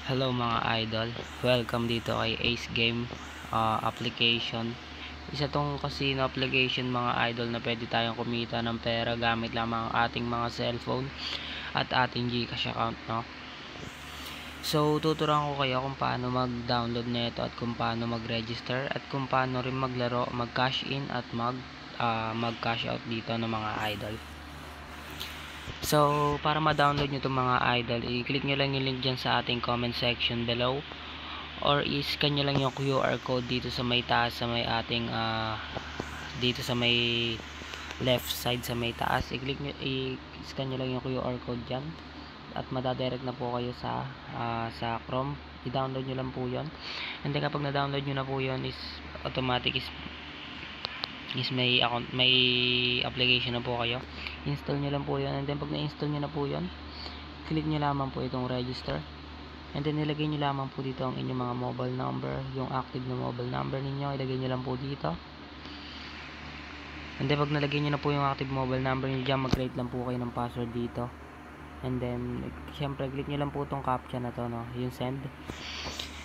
Hello mga idol, welcome dito kay Ace Game application. Isa tong casino application mga idol na pwede tayong kumita ng pera gamit lamang ang ating mga cellphone at ating GCash account, no? So tuturuan ko kayo kung paano mag-download nito at kung paano mag-register at kung paano rin maglaro, mag-cash in at mag-cash out dito ng mga idol. So, para ma-download nyo itong mga idol, i-click nyo lang yung link dyan sa ating comment section below or i-scan nyo lang yung QR code dito sa may taas, sa may ating dito sa may left side sa may taas. I-scan nyo lang yung QR code dyan at madadirect na po kayo sa Chrome. I-download nyo lang po yun, and then kapag na-download nyo na po yun is automatic is may account, may application na po kayo. Install nyo lang po yun, and then pag na-install nyo na po yun, click nyo lamang po itong register, and then ilagay nyo lamang po dito ang inyong mga mobile number, yung active na mobile number ninyo, ilagay nyo lang po dito. And then pag nalagay nyo na po yung active mobile number nyo dyan, mag-create lang po kayo ng password dito, and then syempre click nyo lang po itong captcha na to, no, yung send.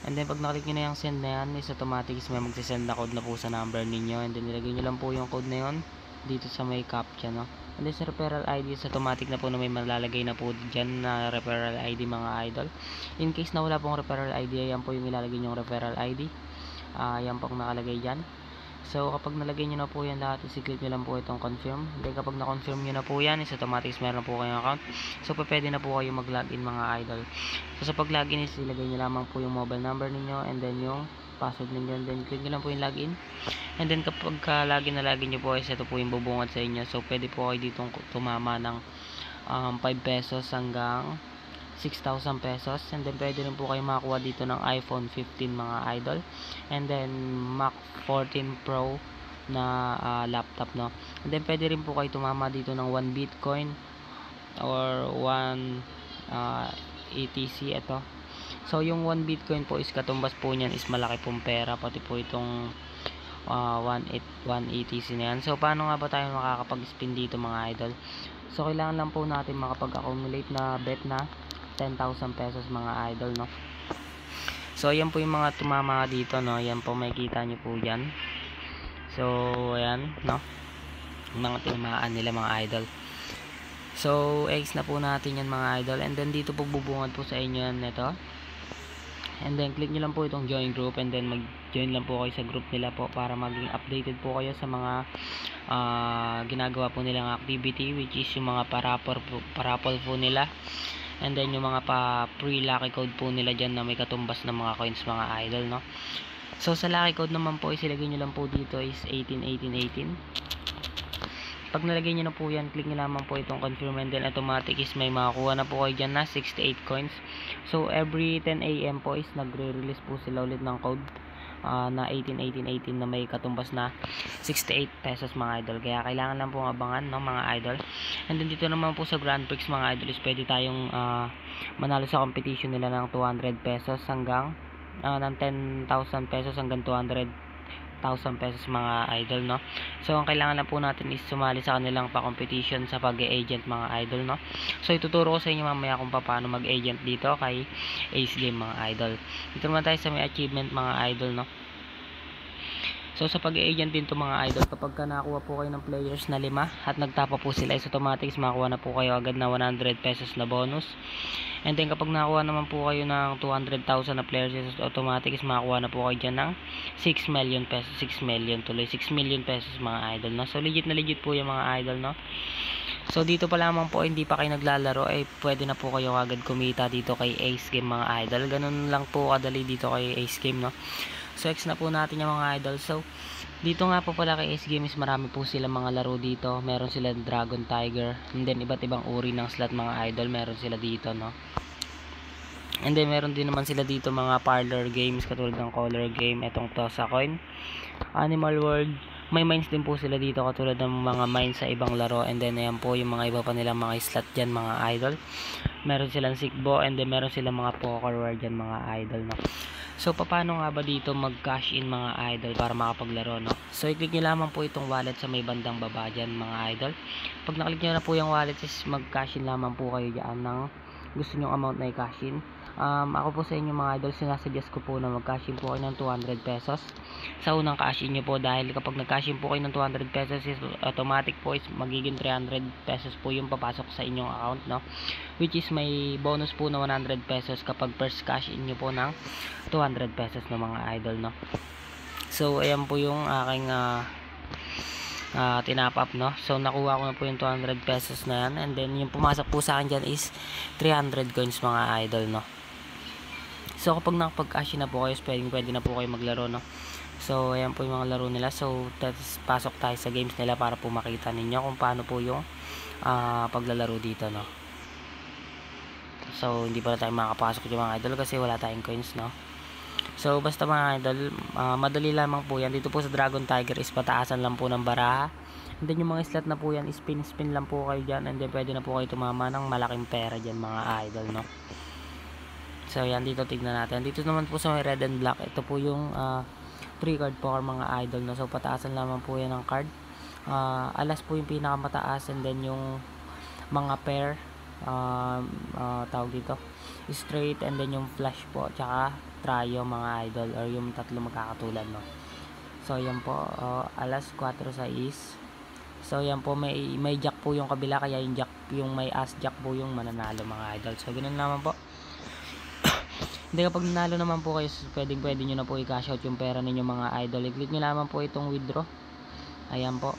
And then pag naklik nyo na yung send na yan, is automatic is may magsisend na code na po sa number ninyo, and then ilagay nyo lang po yung code na yun dito sa may captcha, no. And then sa referral ID is automatic na po na may malalagay na po dyan na referral ID mga idol. In case na wala pong referral ID, yan po yung ilalagay yung referral ID, yan pong nakalagay dyan. So kapag nalagay nyo na po yan lahat, i-click nyo lang po itong confirm. Then kapag na-confirm nyo na po yan, is automatic meron po kayong account. So pwede na po kayo mag-login mga idol. So sa pag-login is ilagay nyo lamang po yung mobile number ninyo, and then yung password ninyo, and then click nyo lang po yung login. And then kapag login na login nyo po, is ito po yung bubungad sa inyo. So pwede po kayo ditong tumama ng 5 pesos hanggang 6,000 pesos, and then pwede rin po kayo makakuha dito ng iPhone 15 mga idol, and then Mac 14 Pro na laptop, no. And then pwede rin po kayo tumama dito ng 1 Bitcoin or 1 ETC ito. So yung 1 Bitcoin po is katumbas po niyan is malaki pong pera, pati po itong 1 ETC na yan. So paano nga ba tayo makakapag-spin dito mga idol? So kailangan lang po natin makapag-accumulate na bet na 10,000 pesos mga idol, no. So ayan po yung mga tumama dito, no. Ayan po, makikita nyo po dyan. So ayan, no, mga tinamaan nila mga idol. So X na po natin yan mga idol, and then dito po bubungad po sa inyo yan ito. And then click nyo lang po itong join group, and then mag-join lang po kayo sa group nila po para maging updated po kayo sa mga ginagawa po nilang activity, which is yung mga parapol po nila, and then yung mga free lucky code po nila dyan na may katumbas na mga coins mga idol, no. So sa lucky code naman po, isilagay nyo lang po dito is 18. Pag nalagay nyo na po yan, click nyo lamang po itong confirm, and then automatic is may makakuha na po kayo dyan na 68 coins. So every 10 AM po is nagre-release po sila ulit ng code na 18 na may katumbas na 68 pesos mga idol. Kaya kailangan lang pong abangan, no, mga idol. And then dito naman po sa Grand Prix mga idol is pwede tayong manalo sa competition nila ng 200 pesos hanggang ng 10,000 pesos hanggang 200,000 pesos mga idol, no. So ang kailangan lang po natin is sumali sa kanilang pa-competition sa pag-agent mga idol, no. So ituturo ko sa inyo mamaya kung paano mag-agent dito kay Ace Game mga idol. Dito naman tayo sa may achievement mga idol, no. So sa pag-agent din to mga idol, kapag nakakuha po kayo ng players na 5 at nagtapa po sila, is automatic makakuha na po kayo agad na 100 pesos na bonus. And then kapag nakakuha naman po kayo ng 200,000 na players, is automatic makakuha na po kayo dyan ng 6 million pesos, 6 million tuloy, 6 million pesos mga idol, no. So legit na legit po yung mga idol, no. So dito pa lamang po, hindi pa kayo naglalaro, ay pwede na po kayo agad kumita dito kay Ace Game mga idol. Ganun lang po kadali dito kay Ace Game, no. So X na po natin yung mga idol. So dito nga po pala kay Ace Game is marami po sila mga laro dito. Meron sila Dragon Tiger, and then iba't ibang uri ng slot mga idol meron sila dito, no. And then meron din naman sila dito mga parlor games katulad ng color game, etong Tosa Coin, Animal World. May mines din po sila dito katulad ng mga mines sa ibang laro, and then ayan po yung mga iba pa nilang mga slot dyan mga idol. Meron silang Sikbo, and then meron silang mga pokerware dyan mga idol, no. So paano nga ba dito mag-cash in mga idol para makapaglaro, no? So i-click nyo lamang po itong wallet sa may bandang baba dyan mga idol. Pag naklik nyo na po yung wallet is mag-cash in lamang po kayo dyan ng gusto nyong amount na i-cash in. Ako po sa inyo mga idol, sinasuggest ko po na mag-cash in po kayo ng 200 pesos sa unang cash in nyo po, dahil kapag nag-cash in po kayo ng 200 pesos is automatic po is magiging 300 pesos po yung papasok sa inyong account, no, which is may bonus po na 100 pesos kapag first cash in nyo po ng 200 pesos na mga idol, no. So ayan po yung aking tinap up, no. So nakuha ko na po yung 200 pesos na yan, and then yung pumasok po sa akin dyan is 300 coins mga idol, no. So kapag nakapag-cash na po kayo, pwede na po kayo maglaro, no. So ayan po yung mga laro nila. So pasok tayo sa games nila para po makita ninyo kung paano po yung paglalaro dito, no. So hindi pa na tayo makapasok yung mga idol kasi wala tayong coins, no. So basta mga idol, madali lamang po yan. Dito po sa Dragon Tiger is pataasan lang po ng baraha, and then yung mga slot na po yan, spin lang po kayo dyan, and then pwede na po kayo tumama ng malaking pera dyan mga idol, no. So yan, dito tignan natin. Dito naman po sa may red and black, ito po yung 3 card poker mga idol, no. So pataasan lamang po yan ng card. Alas po yung pinakamataas, and then yung mga pair, tawag dito straight, and then yung flash po tsaka trio mga idol, or yung tatlo magkakatulad, no. So yan po, alas 4-6. So yan po, may jack po yung kabila, kaya yung jack, yung may as jack po yung mananalo mga idol. So ganun naman po. Hindi, kapag nanalo naman po kayo, pwede nyo na po i-cash out yung pera ninyo mga idol. I-click nyo naman po itong withdraw. Ayan po.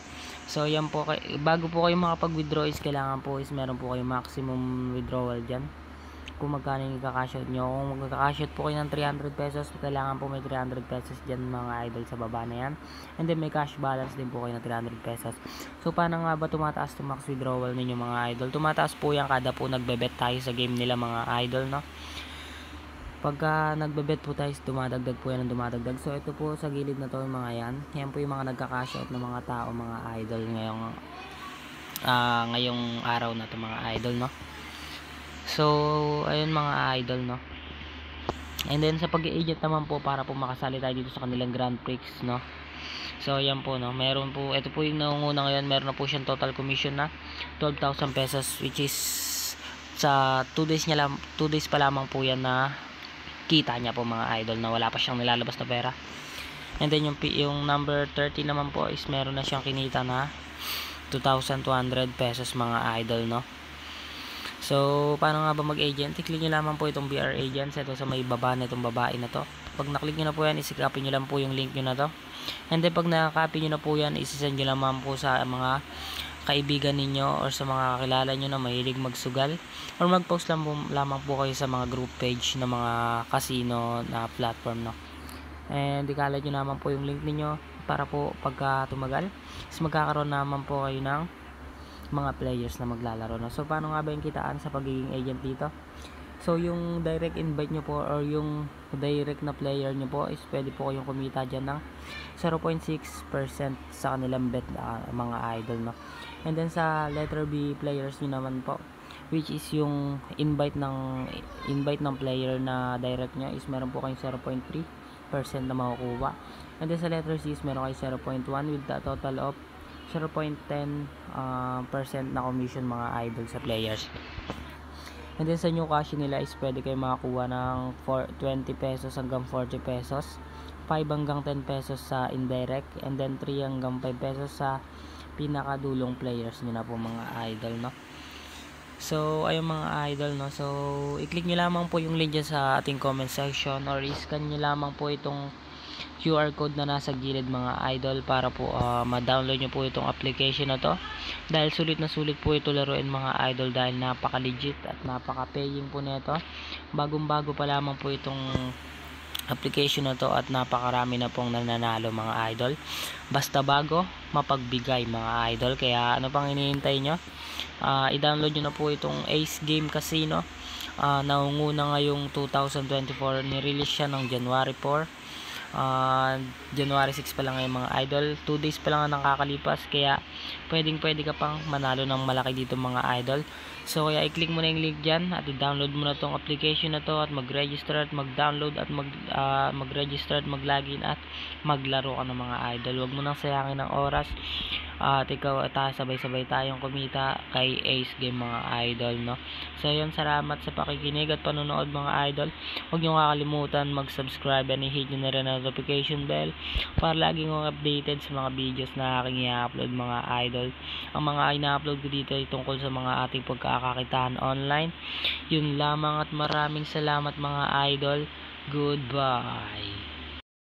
So yan po, bago po kayo makapag-withdraw is kailangan po is meron po kayo maximum withdrawal dyan, kung magkano yung i-cash out nyo. Kung magka-cash out po kayo ng 300 pesos, kailangan po may 300 pesos dyan mga idol sa baba na yan, and then may cash balance din po kayo ng 300 pesos. So paano nga ba tumataas to max withdrawal ninyo mga idol? Tumataas po yan kada po nagbebet tayo sa game nila mga idol, no. Pagka nagbebet po tayo, dumadagdag po yan ng dumadagdag. So ito po sa gilid na to yung mga yan. Yan po yung mga nagka-cash out ng mga tao mga idol ngayong araw na to mga idol, no. So ayun mga idol, no. And then sa pag-i-agent naman po, para po makasali tayo dito sa kanilang Grand Prix, no. So ayan po, no. Meron po, ito po yung nangunguna ngayon, meron na po siyang total commission na 12,000 pesos, which is sa 2 days pa lamang po yan na kita niya po mga idol, na wala pa siyang nilalabas na pera. And then yung number 30 naman po is meron na siyang kinita na 2,200 pesos mga idol, no. So paano nga ba mag-agent? I-click nyo lamang po itong BR Agents, ito sa may baba na itong babae na to. Pag naklik nyo na po yan, isikapin nyo lang po yung link nyo na to, and then pag nakakopy nyo na po yan, isisend nyo lamang po sa mga kaibigan ninyo or sa mga kakilala nyo na mahilig magsugal, or mag-post lamang po kayo sa mga group page ng mga casino na platform, no. And ikalat nyo naman po yung link niyo para po pagka tumagal is magkakaroon naman po kayo ng mga players na maglalaro, no. So paano nga ba yung kitaan sa pagiging agent dito? So yung direct invite nyo po or yung direct na player nyo po is pwede po kayong kumita dyan ng 0.6% sa kanilang bet mga idol, no. And then sa letter B players nyo naman po, which is yung invite ng player na direct nyo, is meron po kayong 0.3% na makukuha. And then sa letter C is meron kayo 0.1 with the total of 0.10% na commission mga idol sa players. And then sa new cash nila is pwede kayo makakuha ng 20 pesos hanggang 40 pesos, 5 hanggang 10 pesos sa indirect, and then 3 hanggang 5 pesos sa pinakadulong players nyo na po mga idol, no. So ayun mga idol, no. So i-click nyo lamang po yung link dyan sa ating comment section, or i-scan nyo lamang po itong QR code na nasa gilid mga idol para po ma-download nyo po itong application na to, dahil sulit na sulit po ito laruin mga idol, dahil napaka legit at napaka paying po nito. Bagong bago pa lamang po itong application na to at napakarami na pong nananalo mga idol. Basta bago, mapagbigay mga idol. Kaya ano pang hinihintay nyo? I-download nyo na po itong Ace Game Casino. Naunguna ngayong 2024, nirelease siya ng January 4. January 6 pa lang ngayon mga idol, 2 days pa lang ang nakakalipas, kaya pwede ka pang manalo ng malaki dito mga idol. So kaya i-click mo na yung link dyan at i-download mo na tong application na to at mag-register at mag-download at mag-register at mag-login at maglaro ka ng mga idol. Huwag mo nang sayangin ng oras, at ikaw at sabay-sabay tayong kumita kay Ace Game mga idol, no? So yun, salamat sa pakikinig at panonood mga idol. Huwag nyo kakalimutan mag-subscribe and i-hit nyo na rin ang notification bell para laging kong updated sa mga videos na aking i-upload mga idol. Ang mga ina-upload ko dito ay tungkol sa mga ating pagkakakitaan online. Yun lamang at maraming salamat mga idol. Goodbye.